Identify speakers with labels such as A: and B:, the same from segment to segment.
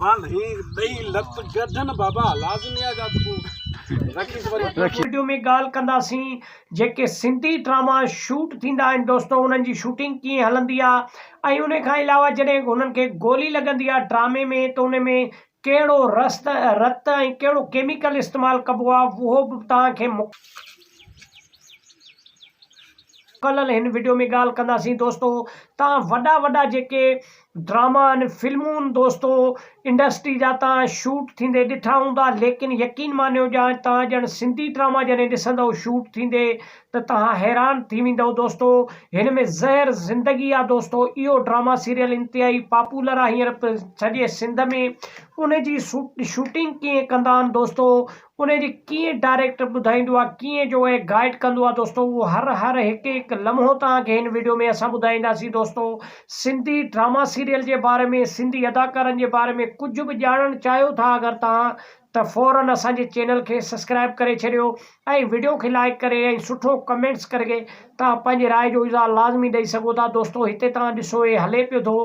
A: बाबा नहीं दही लत गधन बाबा लाज़मी आ जात को
B: वीडियो में गाल कंदासीं जेके सिंधी ड्रामा शूट थींदा आहिनि दोस्तों, उन्हनि जी शूटिंग कीअं हलंदी आहे ऐं उन खां अलावा जॾहिं उन्हनि खे गोली लॻंदी आहे ड्रामे में त उन में कहिड़ो रत ऐं कहिड़ो केमिकल इस्तेमालु कबो आहे उहो बि तव्हांखे कल हिन वीडियो में गाल कंदासीं दोस्तों। तव्हां वॾा वॾा जेके ड्रामा आहिनि फिल्मूं आहिनि दोस्तों इंडस्ट्री जा तव्हां शूट थींदे ॾिठा हूंदा, लेकिन यकीन मानियो तव्हां ॼण सिंधी ड्रामा जॾहिं ॾिसंदव शूट थींदे त तव्हां हैरान थी वेंदव दोस्तों। हिन में ज़हर ज़िंदगी आहे दोस्तों। इहो ड्रामा सीरियल इंतिहाई पॉपुलर आहे हींअर सॼे सिंध में। उन जी शूटिंग कीअं कंदा आहिनि दोस्तों, उन जी कीअं डायरेक्टर ॿुधाईंदो आहे, कीअं जो आहे गाइड कंदो आहे दोस्तों, उहो हर हिकु लम्हो तव्हांखे हिन वीडियो में असां ॿुधाईंदासीं दोस्तों। सिंधी ड्रामा सीरियल जे बारे में, सिंधी अदाकारनि जे बारे में कुझु बि ॼाणणु चाहियो था अगरि तव्हां त फ़ौरन असांजे चैनल खे सब्सक्राइब करे छॾियो ऐं वीडियो खे लाइक करे ऐं सुठो कमेंट्स करके तव्हां पंहिंजी राय जो इज़हार लाज़मी ॾेई सघो था दोस्तों। हिते तव्हां ॾिसो हे हले पियो थो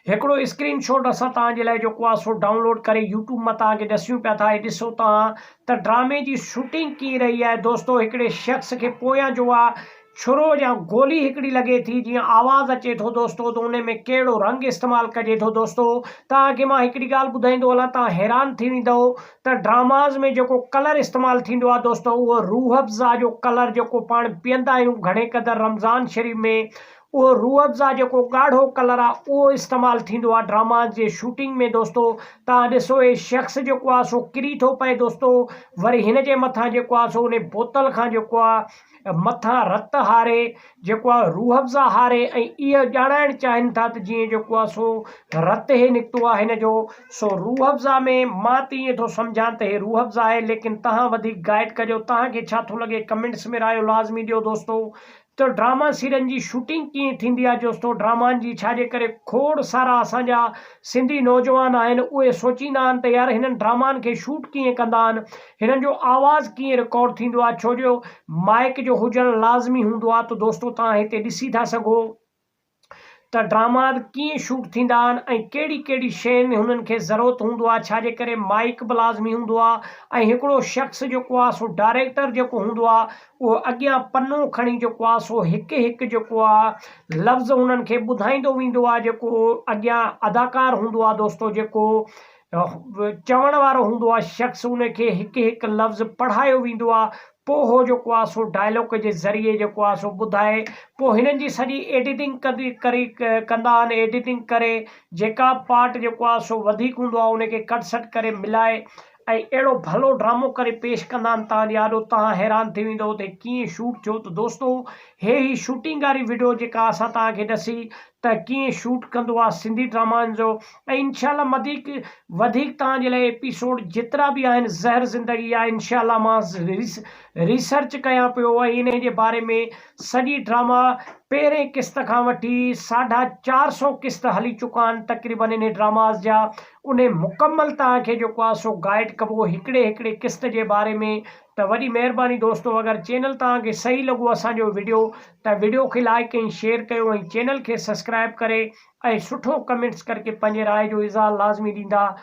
B: हिकिड़ो स्क्रीनशॉट असां तव्हांजे लाइ जेको आहे सो डाउनलोड करे यूट्यूब मां तव्हांखे ॾसियूं पिया था। ॾिसो तव्हां त ड्रामे जी शूटिंग कीअं रही आहे दोस्तों। हिकिड़े शख़्स खे पोयां जो आहे छुरो या गोली हिकिड़ी लॻे थी, जीअं आवाज़ अचे थो दोस्तों, त उन में कहिड़ो रंग इस्तेमालु कजे थो दोस्तों। तव्हांखे मां हिकिड़ी ॻाल्हि ॿुधाईंदो हलां, तव्हां हैरान थी वेंदव त ड्रामाज़ में जेको कलर इस्तेमालु थींदो आहे दोस्तों, उहो रूह अफ़ज़ा जो कलर जेको पाण पीअंदा आहियूं घणे क़दुरु रमज़ान शरीफ़ में, उहो रूह अफ़ज़ा जेको ॻाढ़ो कलर आहे उहो इस्तेमालु थींदो आहे ड्रामा जे शूटिंग में दोस्तों। तव्हां ॾिसो हे शख़्स जेको आहे सो किरी थो पए दोस्तों। वरी हिन जे मथां जेको आहे सो उन बोतल खां जेको आहे मथां रत हारे जेको आहे रूह अफ़ज़ा हारे ऐं इहो ॼाणाइणु चाहिनि था त जीअं जेको आहे सो रत हे निकितो आहे हिन जो सो रूह अफ़ज़ा में। मां त ईअं थो सम्झां त हे रूह अफ़ज़ा आहे, लेकिन तव्हां वधीक गाइड कजो। तव्हांखे छा थो लॻे कमेंट्स में रायो लाज़मी ॾियो दोस्तों। तो ड्रामा सीरियल जी शूटिंग कीअं थींदी आहे दोस्तों, ड्रामानि जी, छाजे करे खोड़ सारा असांजा सिंधी नौजवान आहिनि उहे सोचींदा आहिनि त यार हिननि ड्रामानि खे शूट कीअं कंदा आहिनि, हिननि जो आवाज़ कीअं रिकॉर्ड थींदो आहे, छो जो माइक जो हुजणु लाज़मी हूंदो आहे। त दोस्तों तव्हां हिते ॾिसी था सघो त ड्रामा कीअं शूट थींदा आहिनि ऐं कहिड़ी कहिड़ी शयुनि हुननि खे ज़रूरत हूंदो आहे, छाजे करे माइक बि लाज़मी हूंदो आहे ऐं हिकिड़ो शख़्स जेको आहे सो डायरेक्टर जेको हूंदो आहे उहो अॻियां पनो खणी जेको आहे सो हिकु हिकु जेको आहे लफ़्ज़ हुननि खे ॿुधाईंदो वेंदो आहे। जेको अॻियां अदाकार हूंदो आहे दोस्तों, जेको चवण वारो हूंदो आहे शख़्स, उनखे हिकु हिकु लफ़्ज़ पढ़ायो वेंदो आहे। पोइ हो जेको आहे सो डायलॉग जे ज़रिए जेको आहे सो ॿुधाए, पोइ हिननि जी सॼी एडिटिंग कंदा आहिनि। एडिटिंग करे जेका पार्ट जेको आहे सो वधीक हूंदो आहे उनखे कट सट करे मिलाए ऐं अहिड़ो भलो ड्रामो करे पेश कंदा आहिनि। तव्हां ॾाढो तव्हां हैरान थी वेंदव त कीअं शूट थियो। त दोस्तों हे ही शूटिंग वारी वीडियो जेका असां तव्हांखे ॾसी त कीअं शूट कंदो आहे सिंधी ड्रामानि जो, ऐं इनशाला वधीक तव्हांजे लाइ एपिसोड जेतिरा बि आहिनि ज़हर ज़िंदगी आहे, इनशाला मां रिसर्च कयां पियो ऐं इन जे बारे में सॼी ड्रामा पहिरें किस्त खां वठी 450 किस्त हली चुका आहिनि तक़रीबन इन ड्रामाज़ जा। उन मुकमल तव्हांखे जेको आहे सो गाइड कबो हिकिड़े हिकिड़े किस्त जे बारे में। त वॾी महिरबानी दोस्तों, अगरि चैनल तव्हांखे सही लॻो असांजो वीडियो त वीडियो खे लाइक ऐं शेयर कयो ऐं चैनल खे सब्सक्राइब करे ऐं सुठो कमेंट्स करके पंहिंजे राय जो इज़हार लाज़मी ॾींदा।